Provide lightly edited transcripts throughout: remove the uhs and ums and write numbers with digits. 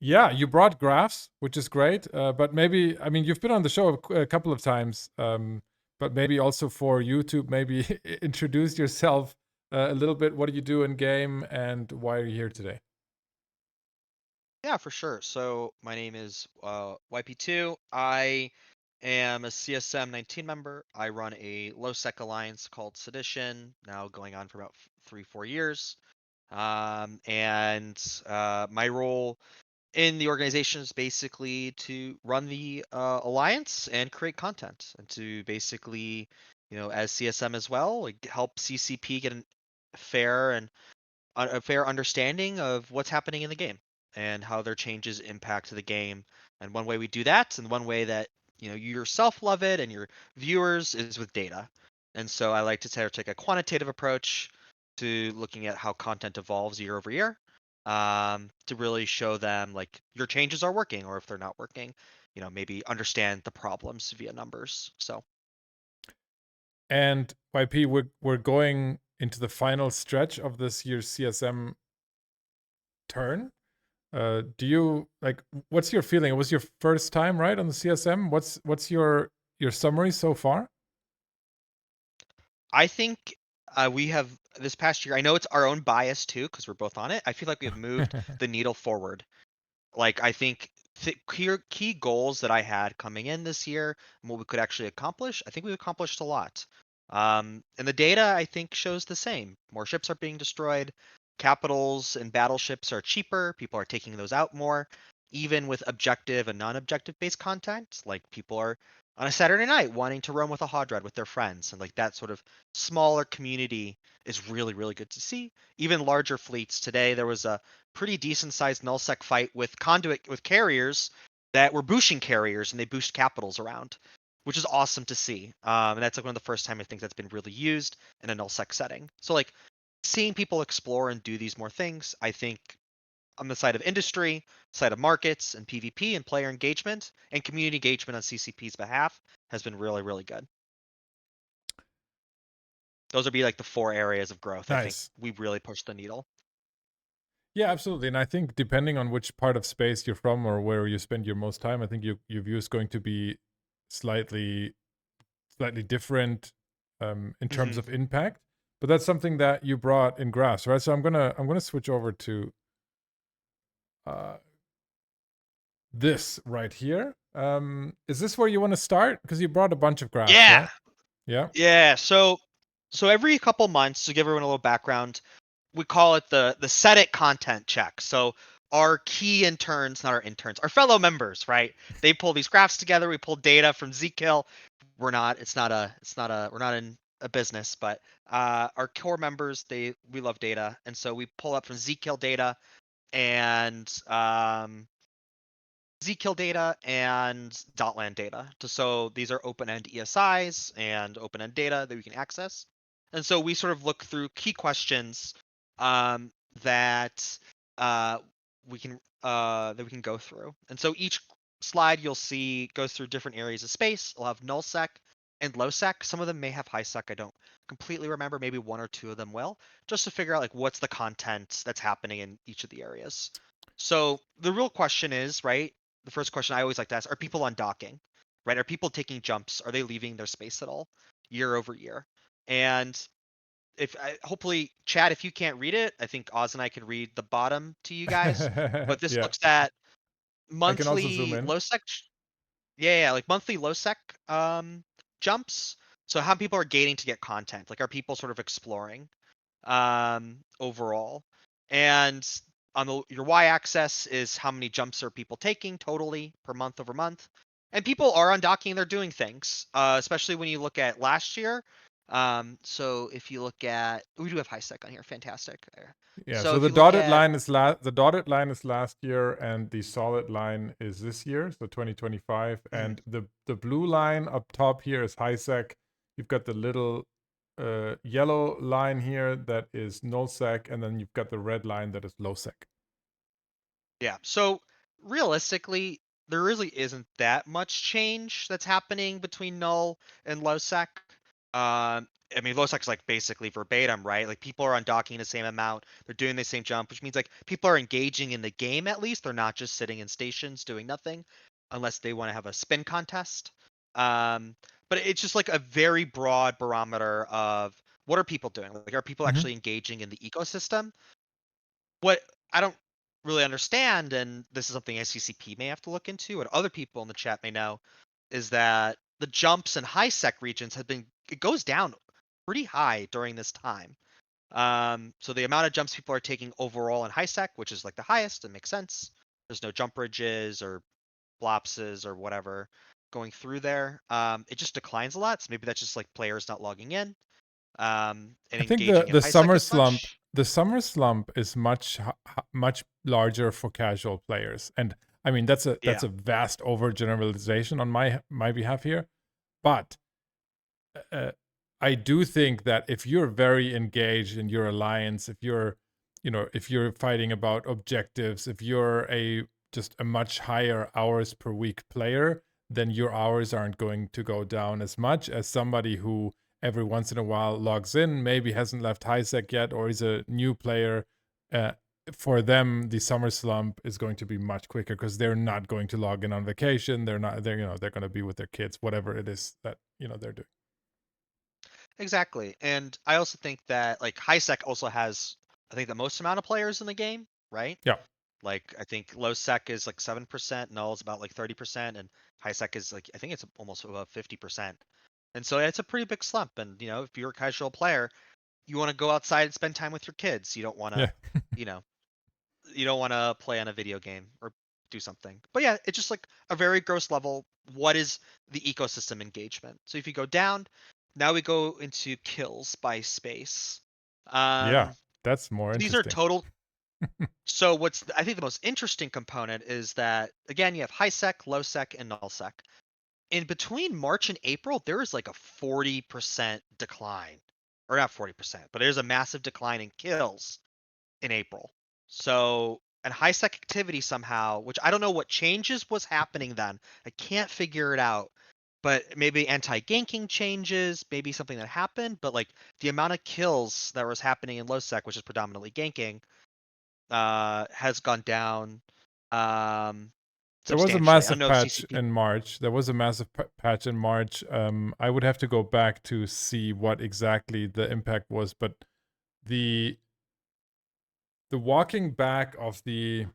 Yeah, you brought graphs, which is great. But maybe, I mean, you've been on the show a couple of times, but maybe also for YouTube, maybe introduce yourself a little bit. What do you do in game and why are you here today? Yeah, for sure. So my name is YP2. I am a CSM 19 member. I run a low sec alliance called Sedition, now going on for about 3-4 years. And my role in the organization is basically to run the alliance and create content, and to basically, as CSM as well, like help CCP get fair and a fair understanding of what's happening in the game and how their changes impact the game. And one way we do that, and one way that you yourself love it and your viewers, is with data. And so I like to take a quantitative approach to looking at how content evolves year over year, to really show them like your changes are working, or if they're not working, maybe understand the problems via numbers. So And YP, we're going into the final stretch of this year's CSM turn. Do you like? What's your feeling? It was your first time, right, on the CSM. What's your summary so far? I think we have this past year. I know it's our own bias too, because we're both on it. I feel like we've moved the needle forward. Like I think key goals that I had coming in this year and what we could actually accomplish. I think we've accomplished a lot. And the data I think shows the same. More ships are being destroyed. Capitals and battleships are cheaper. People are taking those out more, even with objective and non-objective based content. Like people are on a Saturday night wanting to roam with a Hodred with their friends, and like that sort of smaller community is really, really good to see. Even larger fleets today, there was a pretty decent sized nullsec fight with conduit with carriers that were boosting carriers, and they boost capitals around, which is awesome to see. And that's like one of the first time I think that's been really used in a nullsec setting. So like seeing people explore and do these more things, I think on the side of industry, side of markets and PvP and player engagement and community engagement on CCP's behalf has been really, really good. Those would be like the four areas of growth. I think Nice. we really pushed the needle. Yeah, absolutely. And I think depending on which part of space you're from or where you spend your most time, I think your view is going to be slightly slightly different in terms Hmm. of impact. But that's something that you brought in graphs, right? So I'm gonna switch over to uh, this right here. Is this where you want to start? Because you brought a bunch of graphs, Yeah. right? Yeah. Yeah. So every couple months, to give everyone a little background, we call it the set it content check. So our key interns, not our interns, our fellow members, right? They pull these graphs together. We pull data from Zkill. We're not in a business, but our core members, we love data, and so we pull up from Zkill data and Zkill data and Dotland data. So these are open-end ESIs and open-end data that we can access. And so we sort of look through key questions um, that uh, we can go through. And so each slide you'll see goes through different areas of space. It'll have null sec and low sec. Some of them may have high sec. I don't completely remember. Maybe one or two of them will, just to figure out like what's the content that's happening in each of the areas. So the real question is, right? The first question I always like to ask: are people undocking? Right? Are people taking jumps? Are they leaving their space at all, year over year? And if hopefully, Chad, if you can't read it, I think Oz and I can read the bottom to you guys. But this Yeah. looks at I can also zoom monthly in. low sec. Yeah, like monthly low sec jumps. So how people are gating to get content? Like, are people sort of exploring overall? And on your y-axis is how many jumps are people taking totally per month over month. And people are undocking and they're doing things, especially when you look at last year. So if you look at, we do have high sec on here, fantastic. Yeah, So so if you look at, the dotted line is last year and the solid line is this year, so 2025. mhm. And the blue line up top here is high sec. You've got the little yellow line here that is null sec, and then you've got the red line that is low sec. Yeah. So realistically, there really isn't that much change that's happening between null and low sec. I mean, low sec's like basically verbatim, right? Like people are undocking the same amount, they're doing the same jump, which means like people are engaging in the game at least. They're not just sitting in stations doing nothing, unless they want to have a spin contest. Um, but it's just like a very broad barometer of what are people doing? Like, are people Hmm. actually engaging in the ecosystem? What I don't really understand, and this is something SCCP may have to look into, and other people in the chat may know, is that the jumps in high sec regions have been it goes down pretty high during this time. So the amount of jumps people are taking overall in high sec, which is like the highest, it makes sense. There's no jump bridges or blopses or whatever going through there. It just declines a lot. So maybe that's just like players not logging in and I think engaging in high sec as much. the summer slump is much larger for casual players, and I mean that's Yeah. a vast overgeneralization on my behalf here, but uh, I do think that if you're very engaged in your alliance, if you're, if you're fighting about objectives, if you're a just a much higher hours per week player, then your hours aren't going to go down as much as somebody who every once in a while logs in, maybe hasn't left HiSec yet, or is a new player. Uh, for them, the summer slump is going to be much quicker because they're not going to log in on vacation. They're not. They're going to be with their kids, whatever it is that they're doing. Exactly. And I also think that like high sec also has I think the most amount of players in the game, right? Yeah. Like I think low sec is like 7%, null is about like 30%, and high sec is like I think it's almost above 50%. And so it's a pretty big slump. And if you're a casual player, you want to go outside and spend time with your kids. You don't want to, Yeah. you know, you don't want to play on a video game or do something. But yeah, it's just like a very gross level. What is the ecosystem engagement? So if you go down, now we go into kills by space. Yeah. Um, That's more these are interesting. total. So what's I think the most interesting component is that again you have high sec, low sec, and null sec. In between March and April, there is like a 40% decline, or not 40%, but there's a massive decline in kills in April. So, and high sec activity somehow, which I don't know what changes was happening then. I can't figure it out. But maybe anti-ganking changes, maybe something that happened. But like the amount of kills that was happening in low sec, which is predominantly ganking, has gone down There was a substantially. I don't massive know if patch CCP. in March. There was a massive patch in March. I would have to go back to see what exactly the impact was, but the the walking back of the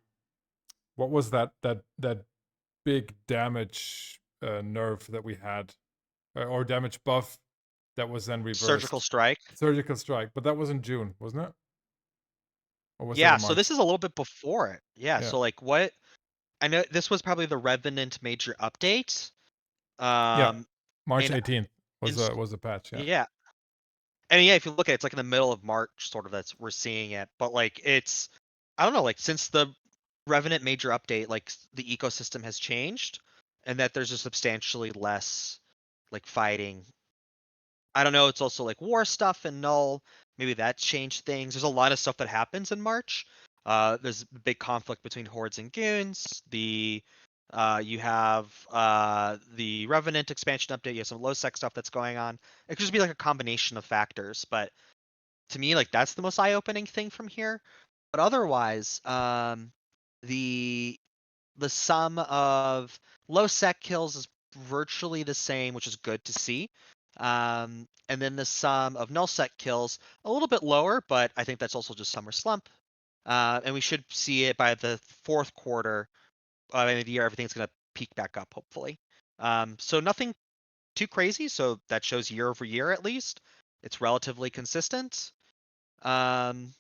what was that big damage nerf that we had, or damage buff that was then Surgical reversed. strike. Surgical strike, but that was in June, wasn't it? Or was that Yeah, in so this March? is a little bit before it. Yeah, Yeah. so like what I know this was probably the Revenant major update. Yeah. Um March and 18th in was a patch, yeah. yeah. And yeah, if you look at it, it's like in the middle of March, sort of that's we're seeing it. But like it's I don't know, like since the Revenant major update, like the ecosystem has changed and that there's a substantially less like fighting. I don't know, it's also like war stuff and null. Maybe that changed things. There's a lot of stuff that happens in March. There's a big conflict between hordes and goons. You have the Revenant expansion update. You have some low sec stuff that's going on. It could just be like a combination of factors, but to me, like that's the most eye-opening thing from here. But otherwise, the the sum of low sec kills is virtually the same, which is good to see. And then the sum of null sec kills a little bit lower, but I think that's also just summer slump. And we should see it by the fourth quarter of the end of the year. Everything's going to peak back up, hopefully. So nothing too crazy. So that shows year over year at least. It's relatively consistent. Um,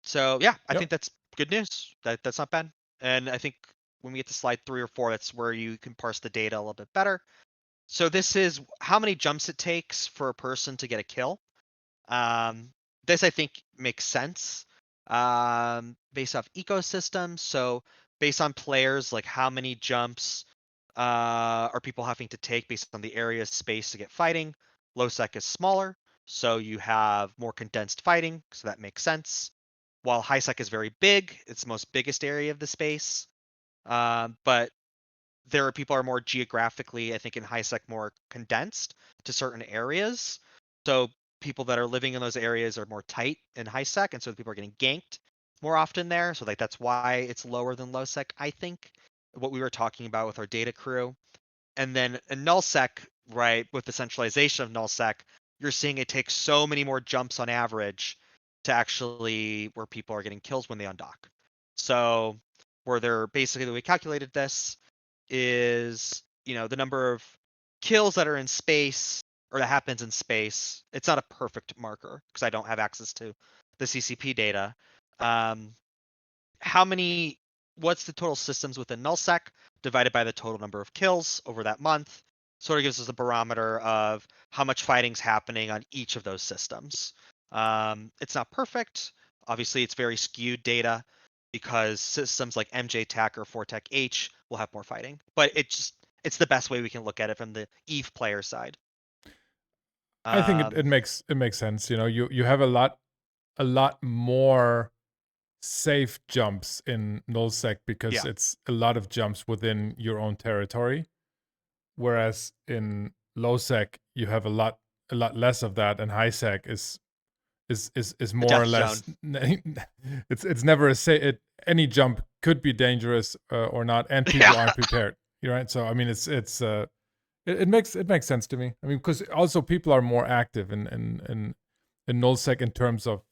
so yeah, I Yep. think that's good news. That's not bad. And I think when we get to slide 3 or 4, that's where you can parse the data a little bit better. So this is how many jumps it takes for a person to get a kill. Um, this I think makes sense based off ecosystem. So based on players, like how many jumps are people having to take based on the area space to get fighting. Low sec is smaller, so you have more condensed fighting, so that makes sense. While high sec is very big, it's the most biggest area of the space. But there are people are more geographically, I think, in high sec more condensed to certain areas. So people that are living in those areas are more tight in high sec, and so people are getting ganked more often there. So like that's why it's lower than low sec, I think. What we were talking about with our data crew. And then in nullsec, right, with the centralization of nullsec, you're seeing it take so many more jumps on average to actually where people are getting kills when they undock. So where they're basically the way we calculated this is, the number of kills that are in space or that happens in space. It's not a perfect marker because I don't have access to the CCP data. Um, what's the total systems within nullsec divided by the total number of kills over that month? Sort of gives us a barometer of how much fighting's happening on each of those systems. It's not perfect. Obviously, it's very skewed data because systems like MJ-Tech or 4Tech H will have more fighting. But it's the best way we can look at it from the EVE player side. I think it, Um, it makes sense. You have a lot more safe jumps in nullsec because yeah, it's a lot of jumps within your own territory, whereas in lowsec you have a lot less of that, and highsec is the more or death zone. less it's never a say it any jump could be dangerous or not, and people Yeah, aren't prepared. You're right. So I mean, it makes sense to me. I mean, because also people are more active in nullsec in terms of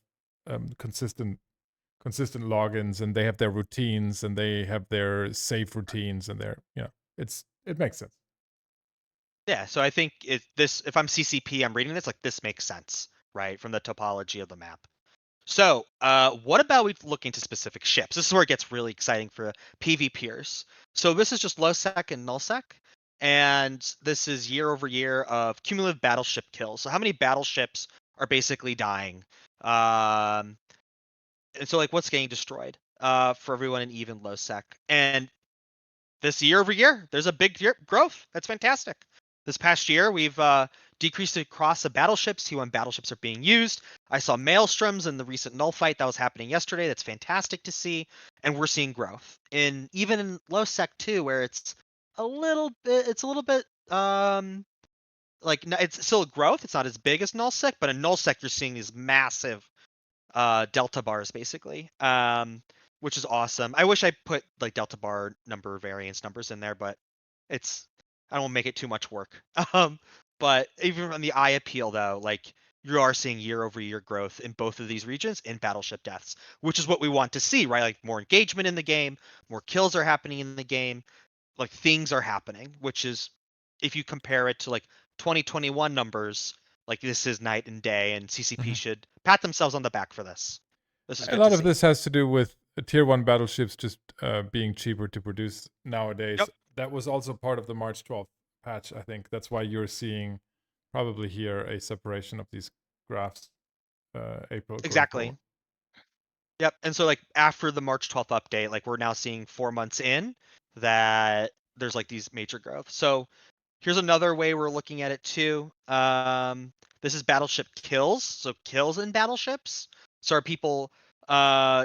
consistent logins, and they have their routines, and they have their safe routines, and it makes sense. yeah. So I think if I'm CCP, I'm reading this like this makes sense, right, from the topology of the map. So, what about we look into specific ships? This is where it gets really exciting for PvPers. So this is just low sec and null sec, and this is year over year of cumulative battleship kills. So how many battleships are basically dying? Um, and so like what's getting destroyed for everyone in even low sec? And this year over year, there's a big growth. That's fantastic. This past year, we've decreased across the battleships. T1 battleships are being used. I saw maelstroms in the recent null fight that was happening yesterday. That's fantastic to see, and we're seeing growth even in low sec 2, where it's a little bit. It's a little bit like it's still a growth. It's not as big as null sec, but in null sec, you're seeing these massive delta bars basically, which is awesome. I wish I put like delta bar number variance numbers in there, but it's I don't make it too much work. But even on the eye appeal though, like you are seeing year over year growth in both of these regions in battleship deaths, which is what we want to see, right? Like more engagement in the game, more kills are happening in the game, like things are happening, which is if you compare it to like 2021 numbers, like this is night and day, and CCP Mhm. should pat themselves on the back for this. This is A good to lot of see. this has to do with tier 1 battleships just being cheaper to produce nowadays. Yep, That was also part of the March 12th patch, I think. That's why you're seeing probably here a separation of these graphs, April going forward. exactly. Yep. And so like after the March 12th update, like we're now seeing 4 months in that there's like these major growth. So here's another way we're looking at it too. This is battleship kills. So kills in battleships. So are people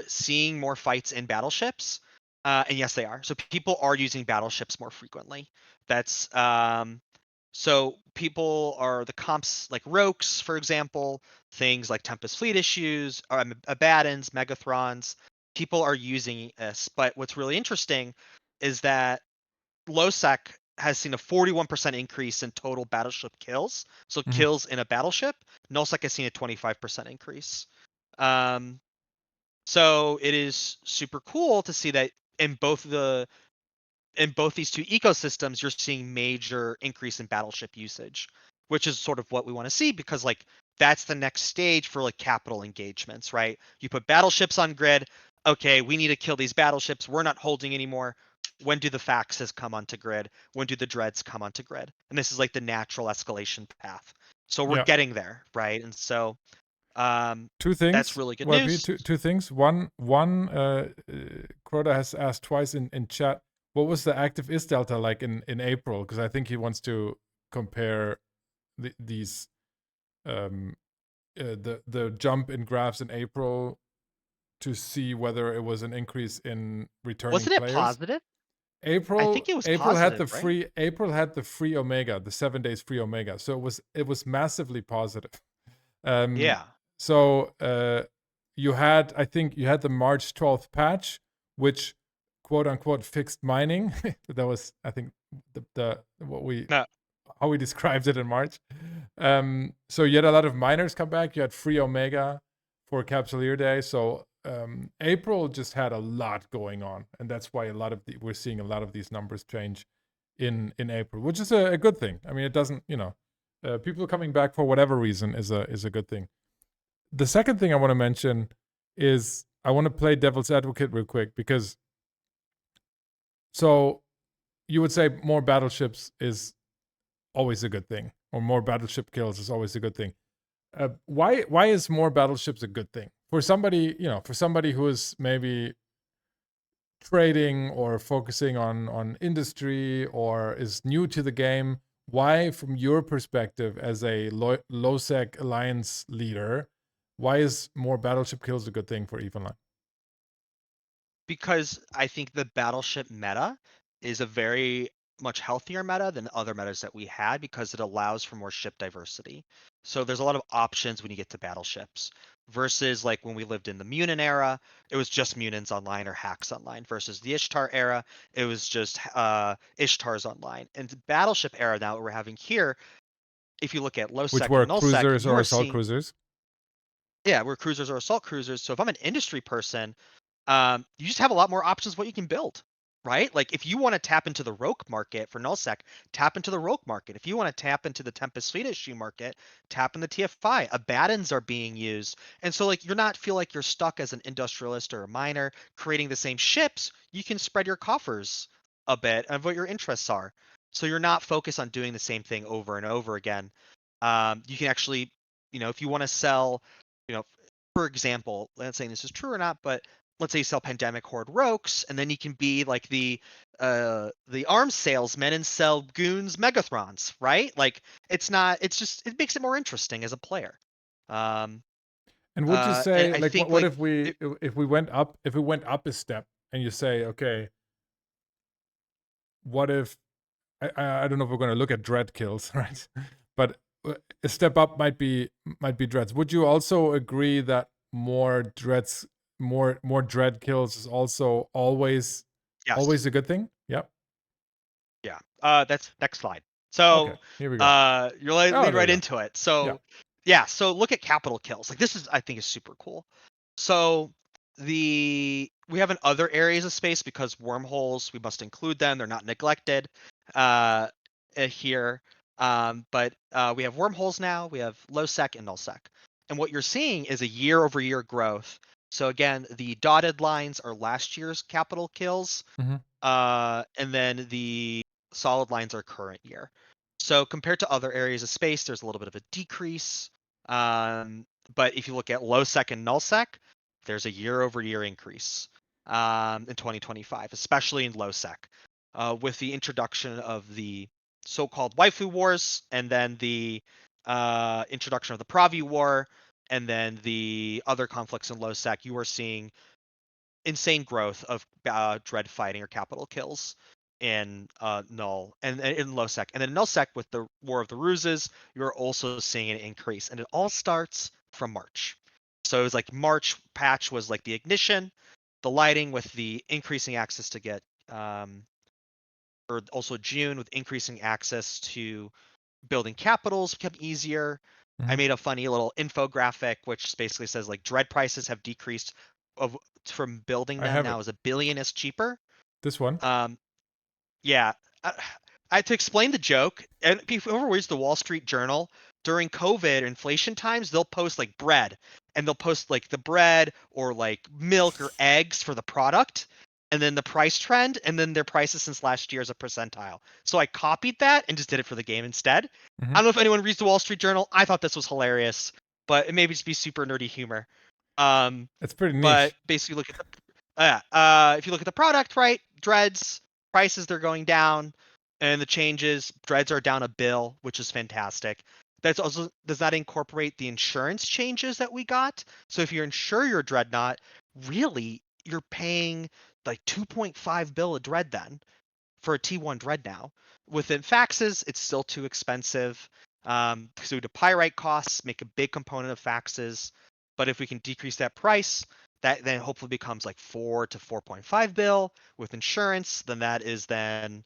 seeing more fights in battleships? And yes, they are. So people are using battleships more frequently. That's so people are the comps like Rokes, for example, things like Tempest Fleet issues, Abaddons, Megathrons. People are using this, but what's really interesting is that lowsec has seen a 41% increase in total battleship kills. So Mhm. kills in a battleship. Nullsec has seen a 25% increase. Um, so it is super cool to see that in both these two ecosystems, you're seeing major increase in battleship usage, which is sort of what we want to see because like that's the next stage for like capital engagements, right? You put battleships on grid. Okay, we need to kill these battleships. We're not holding anymore. When do the faxes come onto grid? When do the dreads come onto grid? And this is like the natural escalation path. So we're Yeah. getting there, right? And so Two that's things, really good YP, news. two things. Crota has asked twice in chat, what was the active is delta like in April? Because I think he wants to compare these the jump in graphs in April to see whether it was an increase in returning Wasn't it players. positive? I April think it was April had positive, the right? free Omega, the 7 days free Omega. So it was massively positive. Um, Yeah. so you had, I think you had the March 12th patch, which quote unquote fixed mining. That was, I think, the what we No. how we described it in March. So you had a lot of miners come back. You had free Omega for Capsuleer Day. So April just had a lot going on, and that's why we're seeing a lot of these numbers change in April, which is a good thing. I mean, it doesn't, people coming back for whatever reason is a good thing. The second thing I want to mention is I want to play devil's advocate real quick, because so you would say more battleships is always a good thing, or more battleship kills is always a good thing. Why is more battleships a good thing for somebody, for somebody who is maybe trading or focusing on industry or is new to the game? Why, from your perspective as a low sec alliance leader, why is more battleship kills a good thing for Eve Online? Because I think the Battleship meta is a very much healthier meta than other metas that we had because it allows for more ship diversity. So there's a lot of options when you get to battleships versus like when we lived in the Munin era, it was just Munins online or hacks online versus the Ishtar era, it was just Ishtars online. And the Battleship era now that we're having here, if you look at low Which sec were and null sec, cruisers you or are assault seeing, cruisers? yeah, we're cruisers or assault cruisers. So if I'm an industry person, you just have a lot more options what you can build, right? Like if you want to tap into the Roke market for nullsec, tap into the Roke market. If you want to tap into the Tempest Fleet issue market, tap in the TFI. Abaddons are being used, and so like you're not feel like you're stuck as an industrialist or a miner creating the same ships. You can spread your coffers a bit of what your interests are, so you're not focused on doing the same thing over and over again. You can actually, if you want to sell, you know, for example, let's say this is true or not, but let's say you sell Pandemic Horde Rokes, and then you can be like the arms salesman and sell goons Megathrons, right? Like it's just it makes it more interesting as a player. Um And would you and say, I like, think what like if we went up, a step, and you say, okay, what if I don't know if we're going to look at dread kills, right? But a step up might be dreads. Would you also agree that more dread kills is also yes. always a good thing? Yep. Yeah. That's next slide. Okay, So, here we go. you're Oh, lead there you right go. into it. Yeah. So, yeah. So look at capital kills. Like this is, I think, is super cool. So we have in other areas of space because wormholes we must include them. They're not neglected here. But we have wormholes now. We have low sec and null sec. And what you're seeing is a year-over-year growth. So again, the dotted lines are last year's capital kills. Hmm. And then the solid lines are current year. So compared to other areas of space, there's a little bit of a decrease. But if you look at low sec and null sec, there's a year-over-year increase in 2025, especially in low sec, with the introduction of the so-called waifu wars, and then the introduction of the Pravi war, and then the other conflicts in low sec. You are seeing insane growth of dread fighting or capital kills in null and in low sec, and then null sec with the War of the Ruses, you're also seeing an increase, and it all starts from March. So it was like March patch was like the ignition, the lighting with the increasing access to get, or also June with increasing access to building capitals become easier. I Hmm. made a funny little infographic which basically says like dread prices have decreased of from building I them have now it. is $1 billion is cheaper. This one. Um, yeah, I to explain the joke, and people who reads the Wall Street Journal during COVID inflation times, they'll post like bread, and they'll post like the bread or like milk or eggs for the product, and then the price trend, and then their prices since last year as a percentile. So I copied that and just did it for the game instead. Hmm. I don't know if anyone reads the Wall Street Journal. I thought this was hilarious, but it may just be super nerdy humor. Um, It's pretty but niche. basically, look at the if you look at the product, right, dreads prices they're going down, and the changes dreads are down $1 billion, which is fantastic. That's also does not incorporate the insurance changes that we got. So if you insure your dreadnought, really you're paying like 2.5 bill a dread then. for a T1 dreadnought. Within faxes, it's still too expensive. So the pyrite costs make a big component of faxes, but if we can decrease that price, that then hopefully becomes like 4 to 4.5 bill with insurance. Then that is then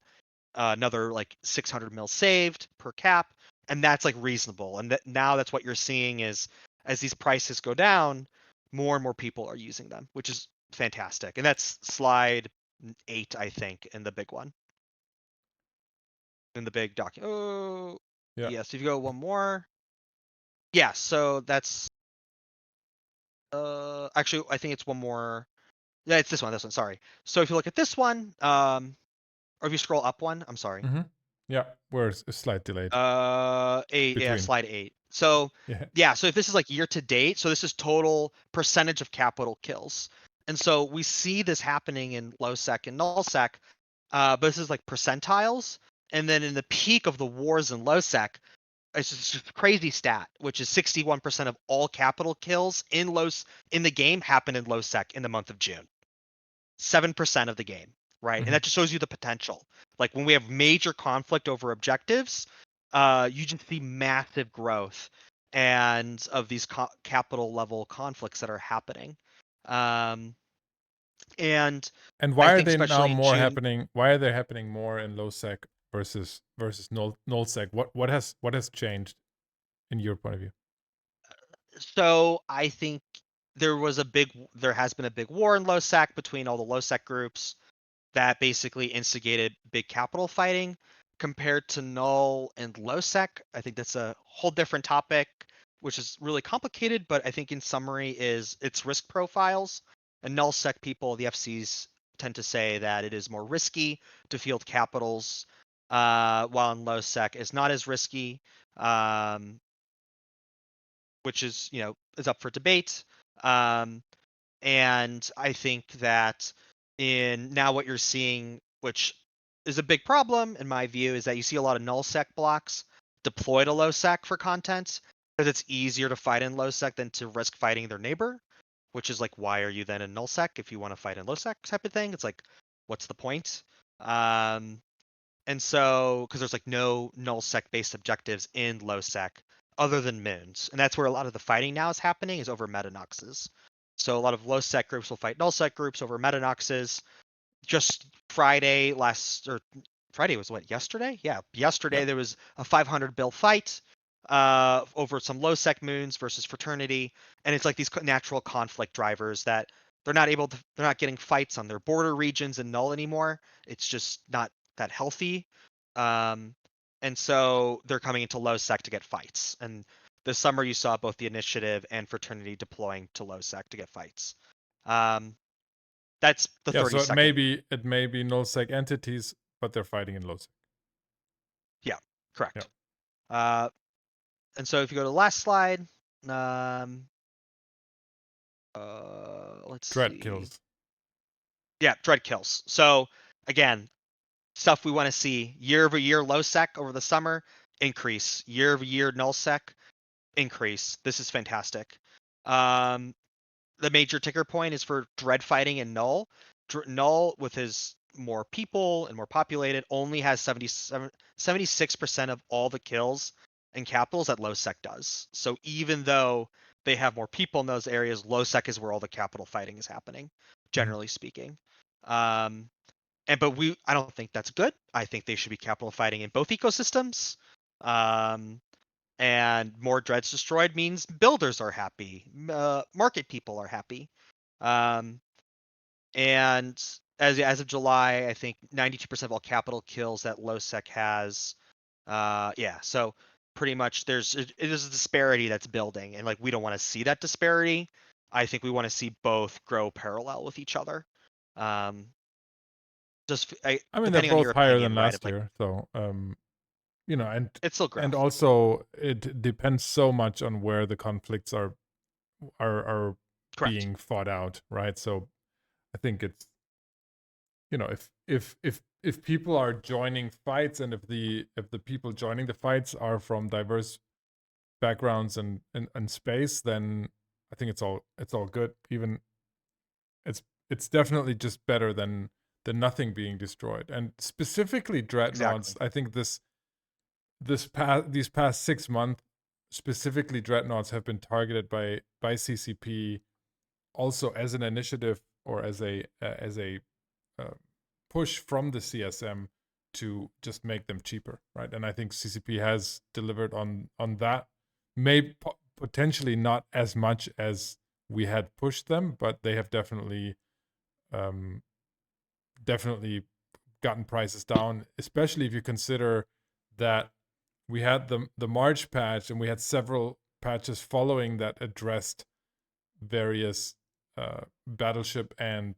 another like 600 mil saved per cap, and that's like reasonable. And now that's what you're seeing is as these prices go down, more and more people are using them, which is fantastic. And that's slide 8, I think, in the big one, in the big document. Oh, Yeah. yes. If you go one more, yeah. So that's actually I think it's one more. Yeah, it's this one. This one. Sorry. So if you look at this one, or if you scroll up one, I'm sorry. Mm-hmm. Yeah. Where's a slight delayed 8, yeah, between? slide 8. So Yeah. yeah, so if this is like year to date, so this is total percentage of capital kills. And so we see this happening in low sec and null sec, but this is like percentiles. And then in the peak of the wars in low sec, it's just a crazy stat, which is 61% of all capital kills in the game happen in low sec in the month of June. 7% of the game, right? And Mm-hmm. that just shows you the potential. Like when we have major conflict over objectives, you just see massive growth and of these capital level conflicts that are happening. And And I why are think they now especially in more June, happening? Why are they happening more in low sec versus null sec? What has changed in your point of view? so I think there has been a big war in low sec between all the low sec groups that basically instigated big capital fighting compared to null and low sec. I think that's a whole different topic, which is really complicated, but I think in summary is its risk profiles. And null sec people, the FCs tend to say that it is more risky to field capitals, while in low sec is not as risky, which is up for debate. And I think that in now what you're seeing, which is a big problem in my view, is that you see a lot of null sec blocks deploy to low sec for content because it's easier to fight in low sec than to risk fighting their neighbor, which is like, why are you then in null sec if you want to fight in low sec type of thing? It's like, what's the point? And so, because there's like no null sec based objectives in low sec other than moons, and that's where a lot of the fighting now is happening is over metanoxes. So a lot of low sec groups will fight null sec groups over metanoxes. Just Friday was what, yesterday? Yeah, yesterday Yeah. there was a 500 bill fight over some low sec moons versus fraternity, and it's like these natural conflict drivers that they're not getting fights on their border regions in null anymore. It's just not that healthy. Um, and so they're coming into low sec to get fights. And this summer you saw both the initiative and fraternity deploying to low sec to get fights. Um, that's the Yeah. 30 So it second. may be null sec entities, but they're fighting in low sec. Yeah, Yeah. correct. Uh, and so if you go to the last slide, um, let's Dread see. kills. Yeah, dread kills. So again, stuff we want to see year over year low sec over the summer increase, year over year null sec increase. This is fantastic. The major ticker point is for dread fighting and null. Null with his more people and more populated only has 76% of all the kills and capitals that low sec does. So even though they have more people in those areas, low sec is where all the capital fighting is happening, Mm-hmm. generally speaking. Um, but I don't think that's good. I think they should be capital fighting in both ecosystems. Um, and more dreads destroyed means builders are happy, market people are happy. Um, and as of July, I think 92% of all capital kills that low sec has. Yeah, so pretty much it is a disparity that's building, and like we don't want to see that disparity. I think we want to see both grow parallel with each other. Um, I mean, they're depending on both your higher than opinion, right? Of last like year. So, and it's still and growth. also it depends so much on where the conflicts are Correct. being fought out, right? So I think it's if people are joining fights, and if the people joining the fights are from diverse backgrounds and space, then I think it's all good. Even it's definitely just better than than nothing being destroyed. And specifically dreadnoughts, Exactly. I think these past 6 months, specifically dreadnoughts have been targeted by CCP also as an initiative or as a uh, push from the CSM to just make them cheaper, right? And I think CCP has delivered on that. Potentially not as much as we had pushed them, but they have um, definitely gotten prices down, especially if you consider that we had the March patch and we had several patches following that addressed various Battleship and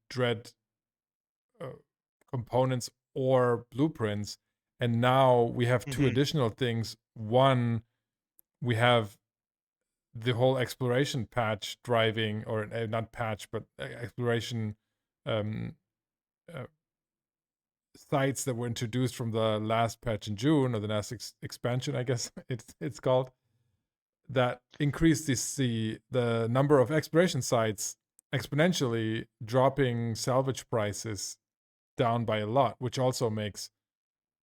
Dread uh, components or blueprints, and now we have two Hmm. additional things. One, we have the whole exploration patch driving, or not patch, but exploration um, uh, sites that were introduced from the last patch in June, or the last expansion, I guess it's called, that increased the number of exploration sites exponentially, dropping salvage prices down by a lot, which also makes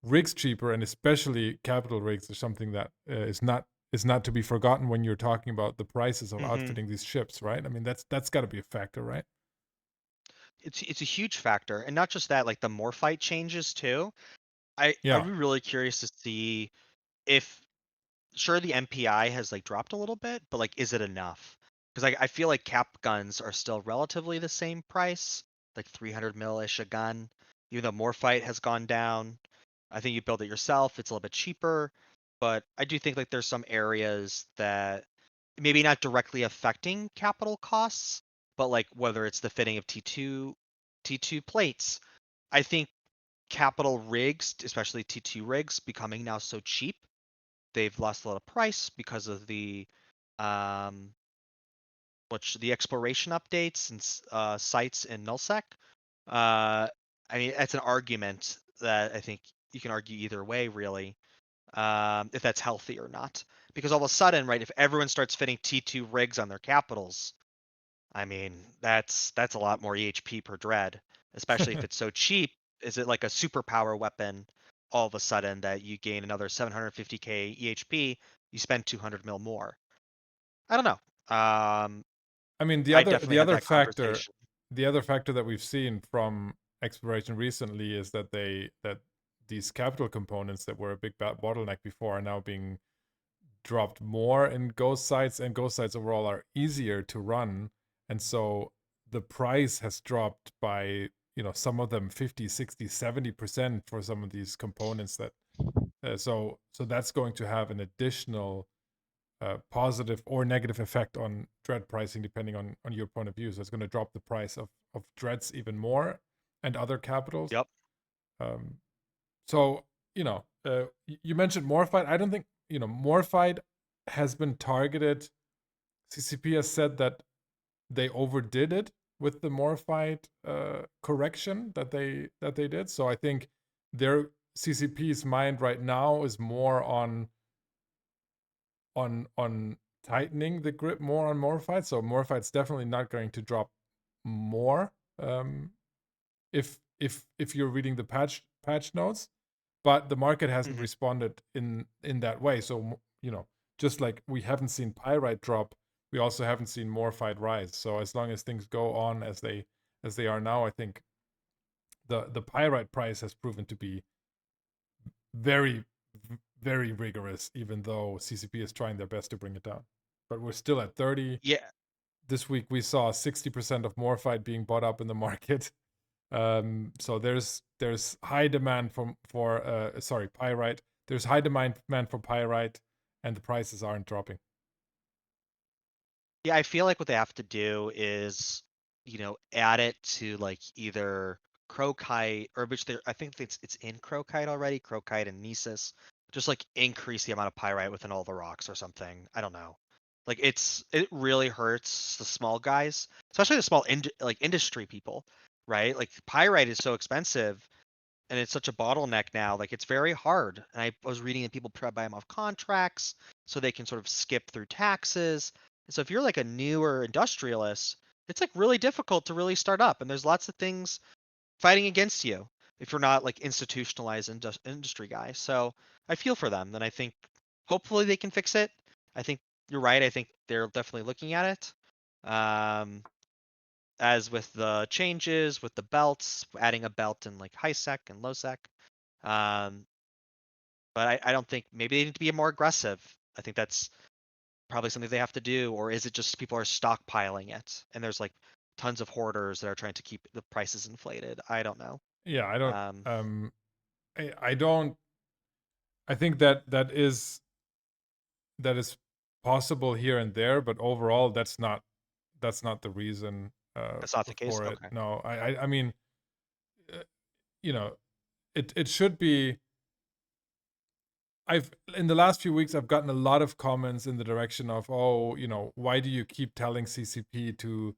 rigs cheaper, and especially capital rigs are something that is not to be forgotten when you're talking about the prices of Hmm. outfitting these ships, right? I mean, that's got to be a factor, right? It's a huge factor, and not just that, like the Morphite changes too. I'd Yeah. be really curious to see if, sure, the MPI has like dropped a little bit, but like is it enough? Because I feel like cap guns are still relatively the same price, like 300 mil ish a gun, even though Morphite has gone down. I think you build it yourself, it's a little bit cheaper, but I do think like there's some areas that maybe not directly affecting capital costs, but like whether it's the fitting of T2 plates. I think capital rigs, especially T2 rigs, becoming now so cheap, they've lost a lot of price because of um the exploration updates and sites in nullsec. I mean, that's an argument that I think you can argue either way, really, if that's healthy or not. Because all of a sudden, right, if everyone starts fitting T2 rigs on their capitals, I mean, that's a lot more EHP per dread, especially if it's so cheap. Is it like a superpower weapon all of a sudden that you gain another 750k EHP, you spend 200 mil more? I don't know. I mean, the I other definitely the had other that factor conversation. the other factor that we've seen from exploration recently is that these capital components that were a big bottleneck before are now being dropped more in ghost sites, and ghost sites overall are easier to run, and so the price has dropped by, some of them 50, 60, 70% for some of these components that so that's going to have an additional positive or negative effect on dread pricing depending on your point of view. So it's going to drop the price of dreads even more, and other capitals. Yep. um, so, you mentioned Morphite. I don't think, Morphite has been targeted. CCP has said that they overdid it with the Morphite correction that they did. So I think their CCP's mind right now is more on tightening the grip more on Morphite. So Morphite's definitely not going to drop more, um, if you're reading the patch notes, but the market hasn't Hmm. responded in that way. So, just like we haven't seen Pyrite drop, we also haven't seen Morphite rise. So as long as things go on as they are now, I think the Pyrite price has proven to be very, very rigorous, even though CCP is trying their best to bring it down. But we're still at 30. Yeah. This week we saw 60% of Morphite being bought up in the market. So there's high demand for pyrite. There's high demand for pyrite, and the prices aren't dropping. Yeah, I feel like what they have to do is, add it to like either Crokite, or which I think it's in Crokite already, Crokite and Nesis. Just like increase the amount of pyrite within all the rocks or something. I don't know. Like it really hurts the small guys, especially the small industry people, right? Like pyrite is so expensive and it's such a bottleneck now. Like it's very hard. And I was reading that people try to buy them off contracts so they can sort of skip through taxes. And so if you're like a newer industrialist, it's like really difficult to really start up, and there's lots of things fighting against you if you're not like institutionalized industry guy. So I feel for them. Then I think hopefully they can fix it. I think you're right. I think they're definitely looking at it. As with the changes with the belts, adding a belt in like high sec and low sec. Um, but I don't think maybe they need to be more aggressive. I think that's probably something they have to do, or is it just people are stockpiling it and there's like tons of hoarders that are trying to keep the prices inflated? I don't know. Yeah, I don't. Um, I don't. I think that is possible here and there, but overall, that's not the reason that's not the case. for it. Okay. No, I mean, uh, you know, it should be. I've in the last few weeks I've gotten a lot of comments in the direction of, oh, why do you keep telling CCP to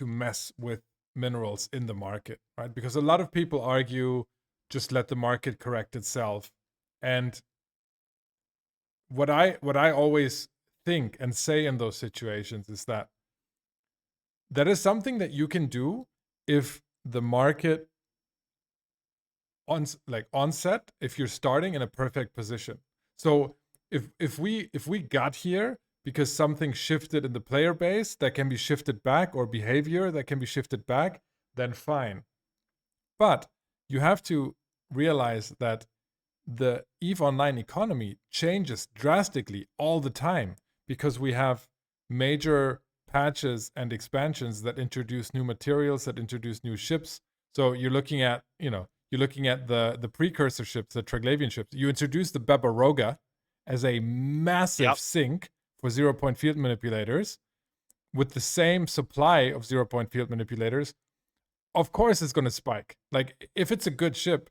mess with minerals in the market, right? Because a lot of people argue just let the market correct itself. And what I always think and say in those situations is that is something that you can do if the market onset, if you're starting in a perfect position. So if we got here because something shifted in the player base that can be shifted back, or behavior that can be shifted back, then fine. But you have to realize that the EVE Online economy changes drastically all the time, because we have major patches and expansions that introduce new materials, that introduce new ships. So you're looking at the precursor ships, the Triglavian ships. You introduce the Barbaroga as a massive Yep. sink for 0 point field manipulators with the same supply of 0 point field manipulators. Of course it's going to spike. Like, if it's a good ship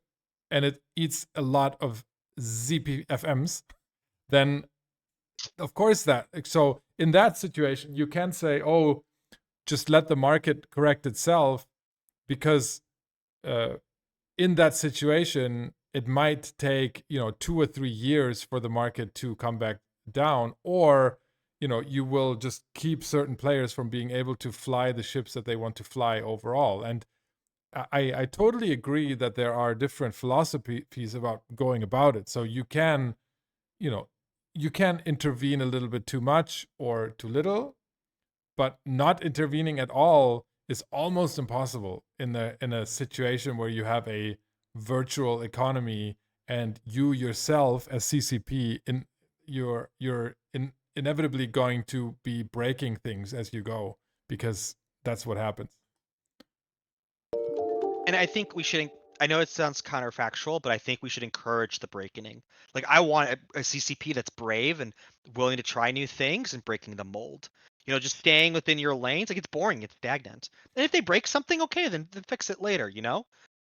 and it eats a lot of ZPFMs, then of course that. So in that situation, you can say, oh, just let the market correct itself, because uh, in that situation, it might take 2 or 3 years for the market to come back down, or you will just keep certain players from being able to fly the ships that they want to fly overall. And I totally agree that there are different philosophies about going about it. So you know, you can intervene a little bit too much or too little, but not intervening at all is almost impossible in a situation where you have a virtual economy, and you yourself as CCP inevitably going to be breaking things as you go, because that's what happens. And I think we should. I know it sounds counterfactual, but I think we should encourage the breaking. Like I want a CCP that's brave and willing to try new things and breaking the mold. Just staying within your lanes. Like it's boring. It's stagnant. And if they break something, okay, then fix it later.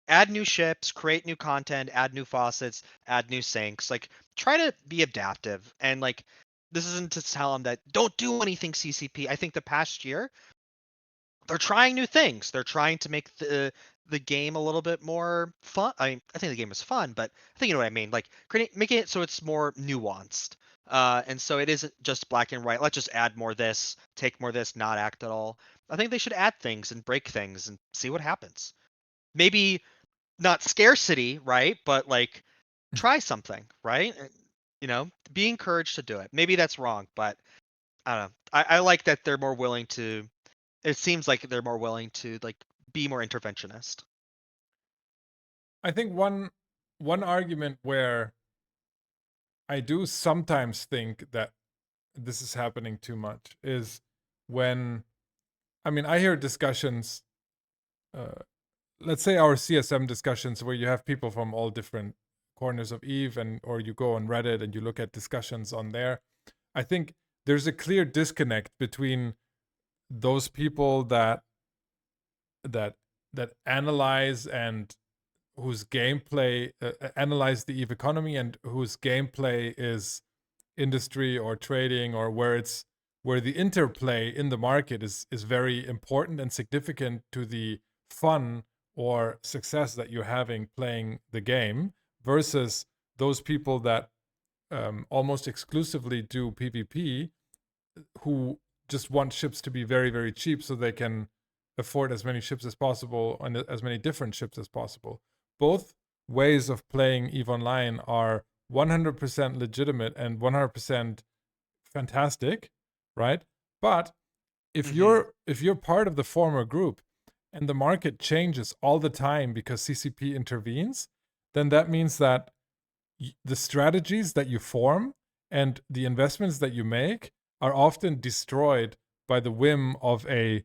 Add new ships, create new content, add new faucets, add new sinks. Like try to be adaptive. And like this isn't to tell them that don't do anything CCP. I think the past year they're trying new things. They're trying to make the game a little bit more fun. I think the game is fun, but I think you know what I mean. Like making it so it's more nuanced. And so it isn't just black and white. Let's just add more this, take more this, not act at all. I think they should add things and break things and see what happens. Maybe not scarcity, right? But like try something, right? Be encouraged to do it. Maybe that's wrong, but I don't know. I like that they're more willing to. It seems like they're more willing to like be more interventionist. I think one argument where I do sometimes think that this is happening too much is when, I mean, I hear discussions, uh, let's say our CSM discussions, where you have people from all different corners of Eve, or you go on Reddit and you look at discussions on there. I think there's a clear disconnect between those people that that analyze and whose gameplay analyze the Eve economy, and whose gameplay is industry or trading, or where the interplay in the market is very important and significant to the fun or success that you're having playing the game, versus those people that almost exclusively do PvP, who just want ships to be very, very cheap so they can afford as many ships as possible and as many different ships as possible. Both ways of playing EVE Online are 100% legitimate and 100% fantastic, right? But if you're part of the former group and the market changes all the time because CCP intervenes, then that means that the strategies that you form and the investments that you make are often destroyed by the whim of a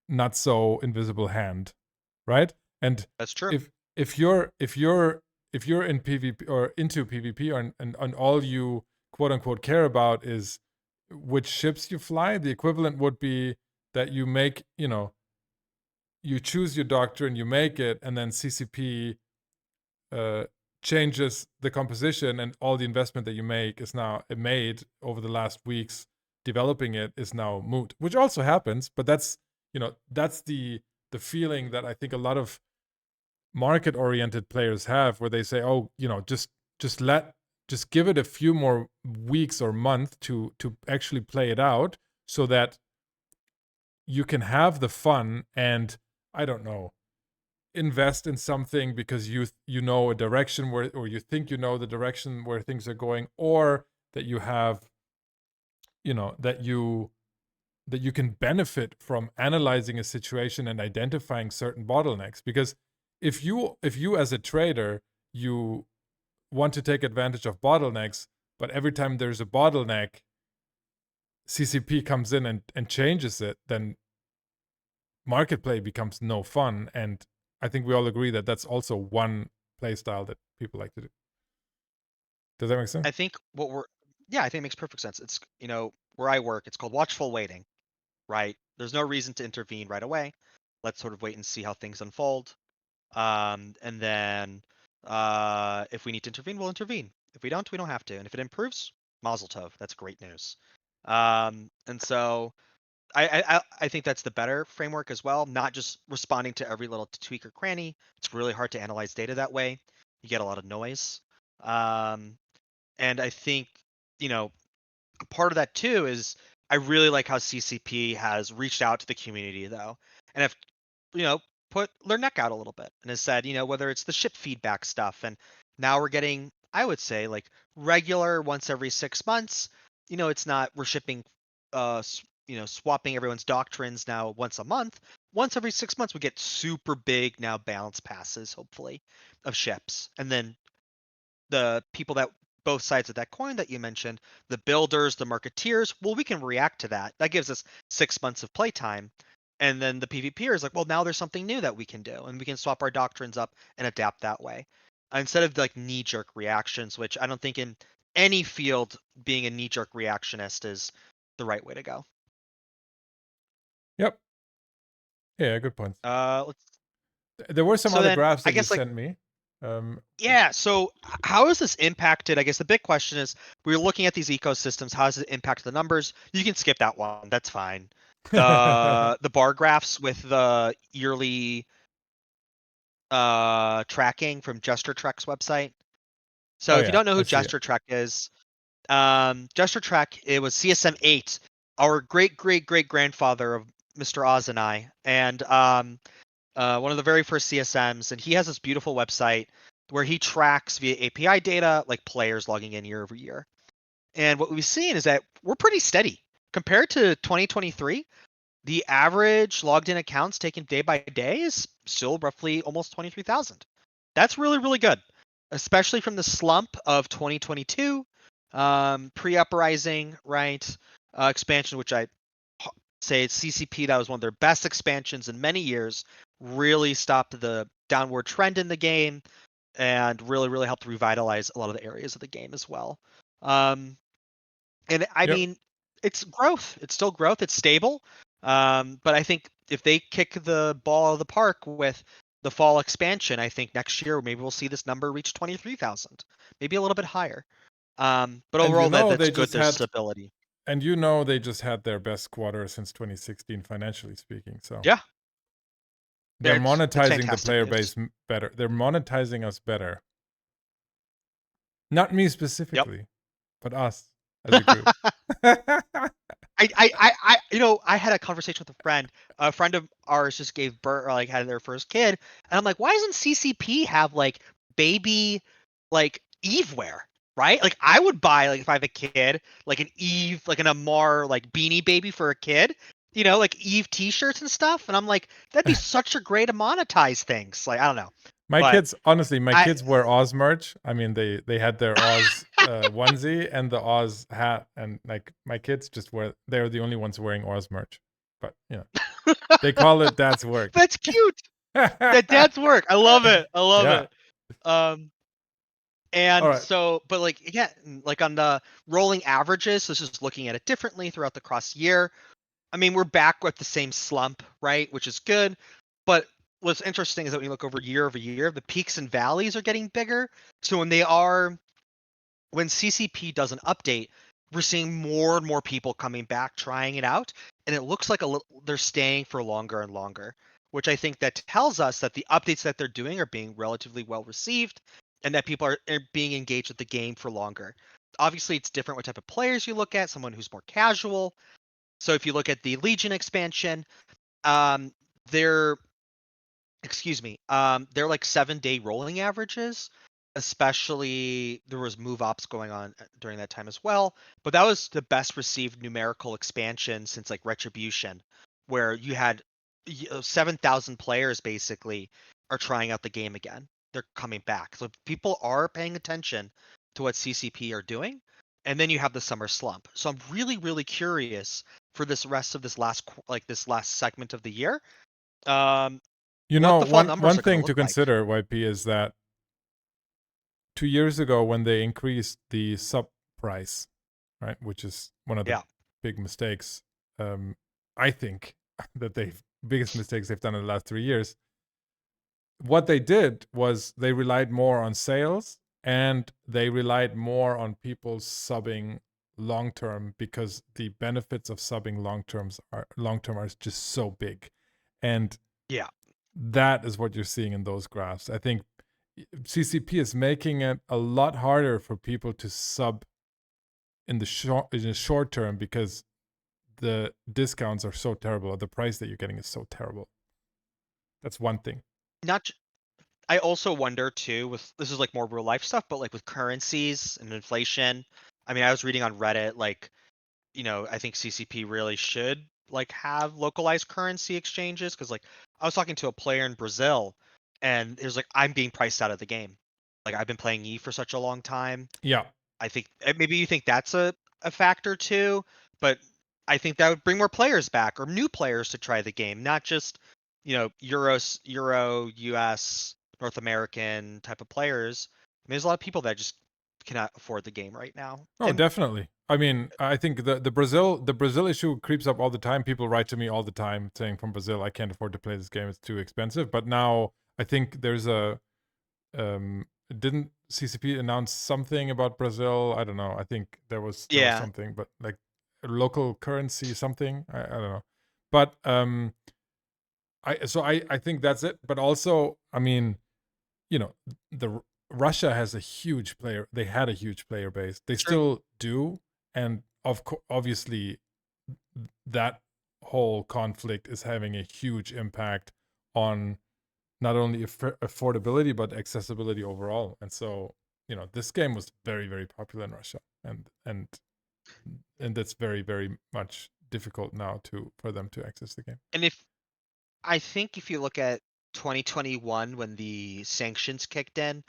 not so invisible hand, right? And That's true. if you're in PvP or into PvP and all you quote unquote care about is which ships you fly, the equivalent would be that you make, you choose your doctrine, you make it, and then CCP changes the composition, and all the investment that you make is now made over the last weeks developing it is now moot, which also happens. But that's the feeling that I think a lot of market oriented players have, where they say, oh, just give it a few more weeks or month to actually play it out so that you can have the fun and, I don't know, invest in something because you know a direction where, or you think you know the direction where things are going, or that you have, that you can benefit from analyzing a situation and identifying certain bottlenecks. Because if you as a trader, you want to take advantage of bottlenecks, but every time there's a bottleneck, CCP comes in and changes it, then market play becomes no fun. And I think we all agree that that's also one play style that people like to do. Does that make sense? I think I think it makes perfect sense. It's, where I work, it's called watchful waiting, right? There's no reason to intervene right away. Let's sort of wait and see how things unfold. And then if we need to intervene, we'll intervene. If we don't, we don't have to. And if it improves, mazel tov. That's great news. And so I think that's the better framework as well, not just responding to every little tweak or cranny. It's really hard to analyze data that way. You get a lot of noise. And I think, a part of that too is I really like how CCP has reached out to the community though, and have, put their neck out a little bit and has said, whether it's the ship feedback stuff, and now we're getting, I would say, like regular once every 6 months. It's not we're shipping, swapping everyone's doctrines now once a month. Once every 6 months, we get super big now balance passes, hopefully, of ships, and then the people that both sides of that coin that you mentioned, the builders, the marketeers, well, we can react to that. That gives us 6 months of playtime. And then the PvPer is like, well, now there's something new that we can do, and we can swap our doctrines up and adapt that way. Instead of like knee-jerk reactions, which I don't think in any field being a knee-jerk reactionist is the right way to go. Yep. Yeah, good points. Let's There were some so other then graphs I that you guess like sent me. Yeah, so how has this impacted? I guess the big question is, we're looking at these ecosystems. How does it impact the numbers? You can skip that one. That's fine. The bar graphs with the yearly tracking from Gesture Trek's website. So Oh if you yeah, don't know I who see it. Gesture Trek is, Gesture Trek, it was CSM 8, our great great great grandfather of Mr. Oz and I, and one of the very first CSMs, and he has this beautiful website where he tracks via API data, like players logging in year over year. And what we've seen is that we're pretty steady compared to 2023. The average logged in accounts taken day by day is still roughly almost 23,000. That's really, really good, especially from the slump of 2022, pre-uprising, right? Expansion, which I say CCP, that was one of their best expansions in many years, really stopped the downward trend in the game and really, really helped revitalize a lot of the areas of the game as well. And I Yep. mean, it's growth. It's still growth. It's stable. But I think if they kick the ball out of the park with the fall expansion, I think next year maybe we'll see this number reach 23,000, maybe a little bit higher. But And overall, that's they good. just There's had, stability. and they just had their best quarter since 2016 financially speaking. So Yeah, they're it's monetizing the fantastic player news. base better. They're monetizing us better. Not me Yep. specifically, but us as a group. I had a conversation with a friend. A friend of ours just gave birth, or like had their first kid, and I'm like, why doesn't CCP have like baby, like Eve wear, right? Like I would buy, like if I have a kid, like an Eve, like an Amar, like beanie baby for a kid, like Eve T-shirts and stuff. And I'm like, that'd be such a great to monetize things. Like I don't know, My but kids, honestly, my I kids wear Oz merch. I mean, they had their Oz onesie and the Oz hat, and like my kids just wear. They're the only ones wearing Oz merch, but they call it dad's work. that's cute. That dad's work. I love it. I love Yeah. it. All And right. so, but like, yeah, like on the rolling averages, so this is looking at it differently throughout the cross year. I mean, we're back with the same slump, right? Which is good. But what's interesting is that when you look over year, the peaks and valleys are getting bigger. So when CCP does an update, we're seeing more and more people coming back, trying it out. And it looks like they're staying for longer and longer, which I think that tells us that the updates that they're doing are being relatively well received and that people are being engaged with the game for longer. Obviously, it's different what type of players you look at, someone who's more casual. So if you look at the Legion expansion, um, they're they're like 7-day rolling averages. Especially there was move ops going on during that time as well. But that was the best received numerical expansion since like Retribution, where you had 7,000 players basically are trying out the game again. They're coming back. So people are paying attention to what CCP are doing. And then you have the summer slump. So I'm really, really curious for this rest of this this last segment of the year. Um, what the fall numbers One are going to thing to look like. consider, YP, is that 2 years ago when they increased the sub price, right, which is one of the Yeah. big mistakes, I think that biggest mistakes they've done in the last 3 years. What they did was they relied more on sales and they relied more on people subbing long term because the benefits of subbing long term are just so big, and Yeah. that is what you're seeing in those graphs. I think CCP is making it a lot harder for people to sub in the short term because the discounts are so terrible. The price that you're getting is so terrible. That's one thing. Not I also wonder too with this is like more real life stuff, but like with currencies and inflation. I mean, I was reading on Reddit like, I think CCP really should like have localized currency exchanges because like I was talking to a player in Brazil and it was like I'm being priced out of the game. Like I've been playing E for such a long time. Yeah. I think maybe you think that's a factor too, but I think that would bring more players back or new players to try the game, not just Euro, US, North American type of players. I mean, there's a lot of people that just cannot afford the game right now. Oh, And definitely. I mean, I think the Brazil issue creeps up all the time. People write to me all the time saying from Brazil, I can't afford to play this game. It's too expensive. But now I think there's a didn't CCP announce something about Brazil? I don't know. I think there was yeah, something, but like a local currency something. I don't know. But I think that's it. But also, I mean, the Russia has a huge player. They had a huge player base. They true. still do, and obviously, that whole conflict is having a huge impact on not only affordability but accessibility overall. And so, this game was very, very popular in Russia, and that's very, very much difficult now for them to access the game. And if you look at 2021 when the sanctions kicked in,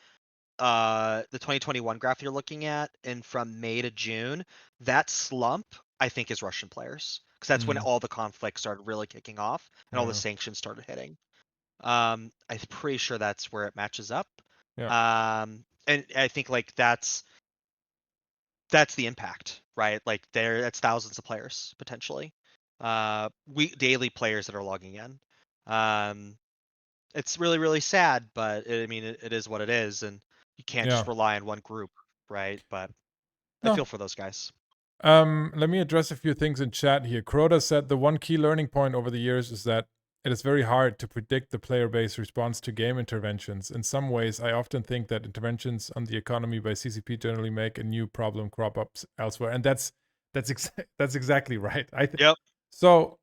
the 2021 graph you're looking at, and from May to June, that slump I think is Russian players because that's when Mm, all the conflict started really kicking off and all the yeah, sanctions started hitting. I'm pretty sure that's where it matches up. yeah, And I think like that's the impact, right? Like that's thousands of players potentially, we daily players that are logging in. Um, it's really, really sad, but I mean, it is what it is, and you can't just yeah. rely on one group, right? But I feel No. for those guys. Let me address a few things in chat here. Crota said the one key learning point over the years is that it is very hard to predict the player base response to game interventions. In some ways, I often think that interventions on the economy by CCP generally make a new problem crop up elsewhere, and that's That's exactly right. Yep. So.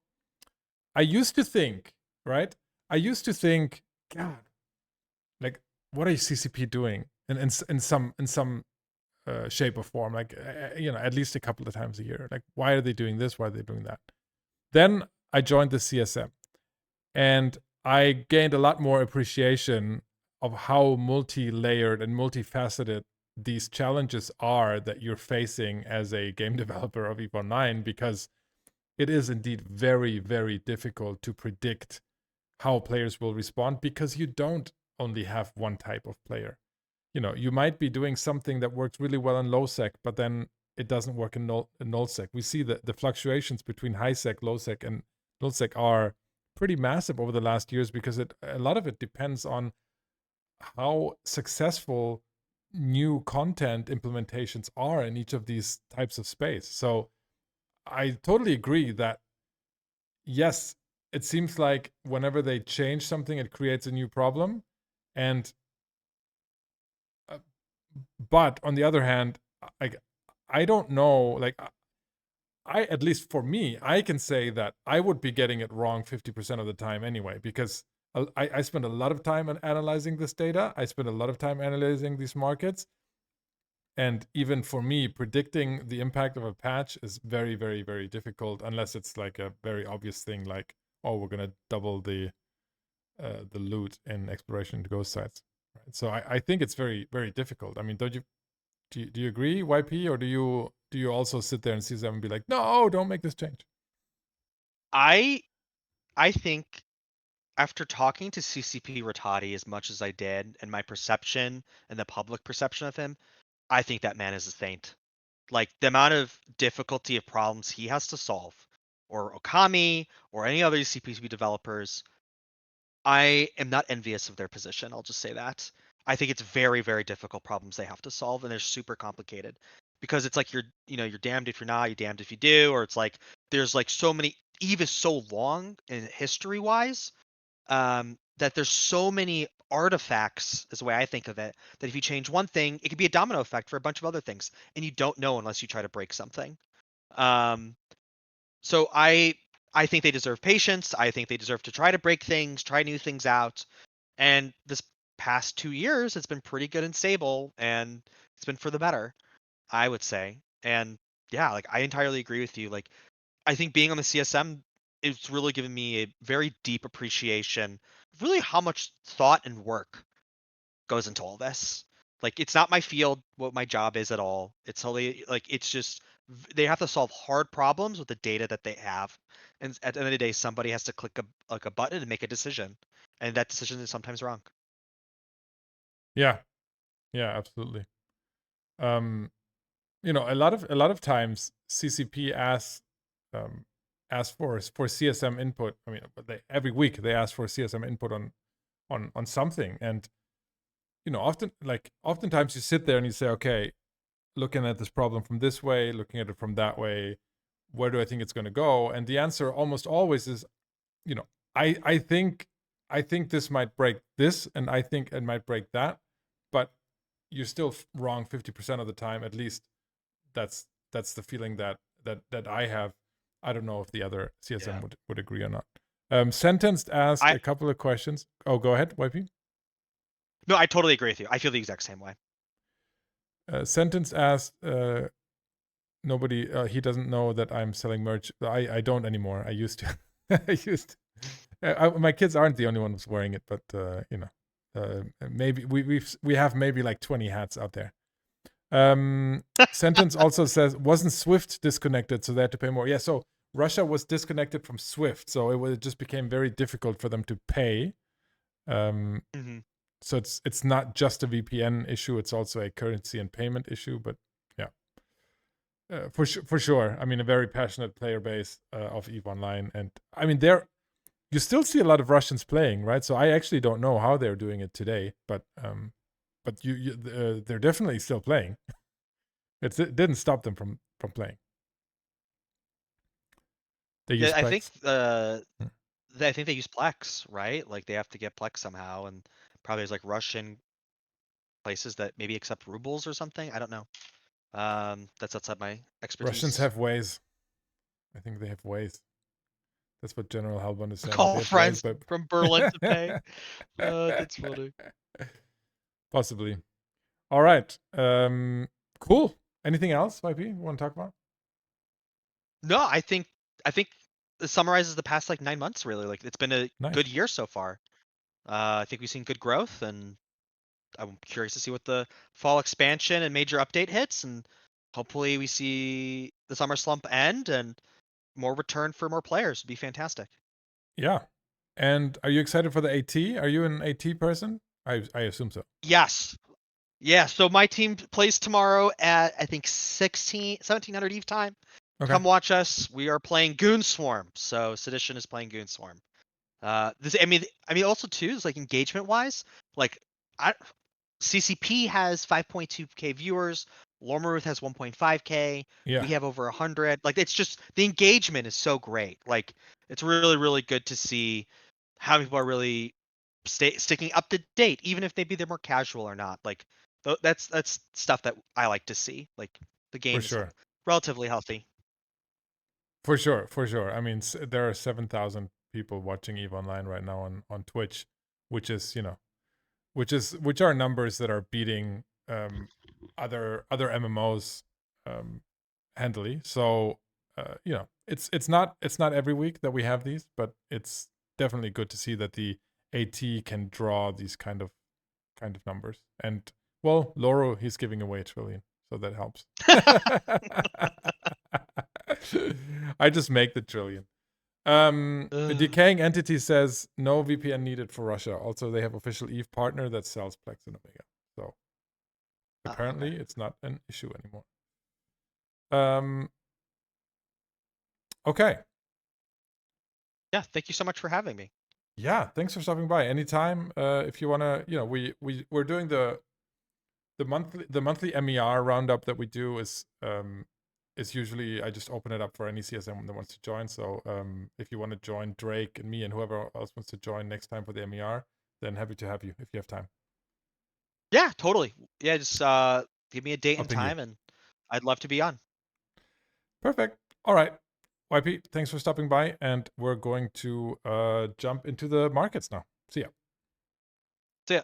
I used to think, right? I used to think, God, like, what are CCP doing? In some shape or form, like at least a couple of times a year. Like, why are they doing this? Why are they doing that? Then I joined the CSM, and I gained a lot more appreciation of how multi-layered and multifaceted these challenges are that you're facing as a game developer of EVE Online, because it is indeed very, very difficult to predict how players will respond, because you don't only have one type of player. You might be doing something that works really well in low sec, but then it doesn't work in null sec. We see that the fluctuations between high sec, low sec, and null sec are pretty massive over the last years, because a lot of it depends on how successful new content implementations are in each of these types of space. So I totally agree that yes, it seems like whenever they change something, it creates a new problem. And uh, but on the other hand, like, I don't know, like, I at least for me, I can say that I would be getting it wrong 50% of the time anyway, because I spend a lot of time on analyzing this data. I spend a lot of time analyzing these markets. And even for me, predicting the impact of a patch is very, very, very difficult, unless it's like a very obvious thing, like, oh, we're gonna double the loot in exploration to ghost sites. Right? So I think it's very, very difficult. I mean, do you agree, YP, or do you also sit there and see them and be like, no, don't make this change? I I think after talking to CCP Rattati as much as I did, and my perception and the public perception of him, I think that man is a saint. Like the amount of difficulty of problems he has to solve, or Okami, or any other CPP developers, I am not envious of their position. I'll just say that. I think it's very, very difficult problems they have to solve, and they're super complicated because it's like you're damned if you're not, you're damned if you do, or it's like there's like so many. Eve is so long in history wise, that there's so many artifacts, is the way I think of it, that if you change one thing, it could be a domino effect for a bunch of other things, and you don't know unless you try to break something. Um, so I think they deserve patience. I think they deserve to try to break things, try new things out. And this past 2 years, it's been pretty good and stable, and it's been for the better, I would say. And yeah, like I entirely agree with you. Like I think being on the CSM, it's really given me a very deep appreciation of really how much thought and work goes into all this. Like it's not my field, what my job is at all. It's totally like it's just they have to solve hard problems with the data that they have, and at the end of the day, somebody has to click a button and make a decision, and that decision is sometimes wrong. Yeah, yeah, absolutely. Um, a lot of times CCP asks for CSM input. I mean, every week they ask for CSM input on something, and oftentimes you sit there and you say, okay, looking at this problem from this way, looking at it from that way, where do I think it's going to go? And the answer almost always is, you know, I think this might break this, and I think it might break that, but you're still wrong 50% of the time. At least that's the feeling that I have. I don't know if the other CSM Yeah. would agree or not. Sentenced asked I a couple of questions. Oh, go ahead, YP. No, I totally agree with you. I feel the exact same way. Sentence asked, nobody, he doesn't know that I'm selling merch. I don't anymore. I used to. I used to. My kids aren't the only ones wearing it, but maybe we have maybe like 20 hats out there. Sentence also says, wasn't Swift disconnected, so they had to pay more? Yeah, so Russia was disconnected from Swift, so it just became very difficult for them to pay. Hmm. So it's not just a VPN issue; it's also a currency and payment issue. But yeah, for sure. I mean, a very passionate player base of Eve Online, and I mean, you still see a lot of Russians playing, right? So I actually don't know how they're doing it today, but they're definitely still playing. It didn't stop them from playing. They use Yeah, I think Plex. Hmm. I think they use Plex, right? Like they have to get Plex somehow, and probably there's like Russian places that maybe accept rubles or something. I don't know. That's outside my Russians expertise. have ways. I think they have ways. That's what General Halbund is saying. They Call have ways, friends but from Berlin to pay. That's funny. possibly. All right. Cool. Anything else, YP, you want to talk about? No, I think it summarizes the past like 9 months really. Like it's been a Nice. good year so far. I think we've seen good growth, and I'm curious to see what the fall expansion and major update hits, and hopefully we see the summer slump end and more return for more players. It'd be fantastic. Yeah. And are you excited for the AT? Are you an AT person? I assume so. Yes. Yeah, so my team plays tomorrow at I think 1700 Eve time. Okay. Come watch us. We are playing Goon Swarm. So Sedition is playing Goon Swarm. This I mean also too is like engagement wise, like I CCP has 5.2k viewers, Lormaruth has 1.5k, Yeah. we have over 100. Like it's just the engagement is so great. Like it's really really good to see how people are really sticking up to date, even if maybe they're more casual or not. Like that's stuff that I like to see. Like the For game is sure. relatively healthy. For sure. For sure. I mean, there are 7,000 people watching EVE Online right now on Twitch, which is, which are numbers that are beating other MMOs handily. So it's not every week that we have these, but it's definitely good to see that the AT can draw these kind of numbers. And well, Loro, he's giving away a trillion, so that helps. I just make the trillion. Decaying Entity says no VPN needed for Russia. Also, they have official EVE partner that sells Plex and Omega. So apparently, Okay. it's not an issue anymore. Okay. Yeah, thank you so much for having me. Yeah, thanks for stopping by. Anytime, if you wanna, we're doing the monthly MER roundup that we do is usually I just open it up for any CSM that wants to join. So if you want to join Drake and me and whoever else wants to join next time for the MER, then happy to have you if you have time. Yeah, totally. Yeah, just give me a date I'll and ping you. time, and I'd love to be on. Perfect. All right. YP, thanks for stopping by, and we're going to jump into the markets now. See ya. So yeah,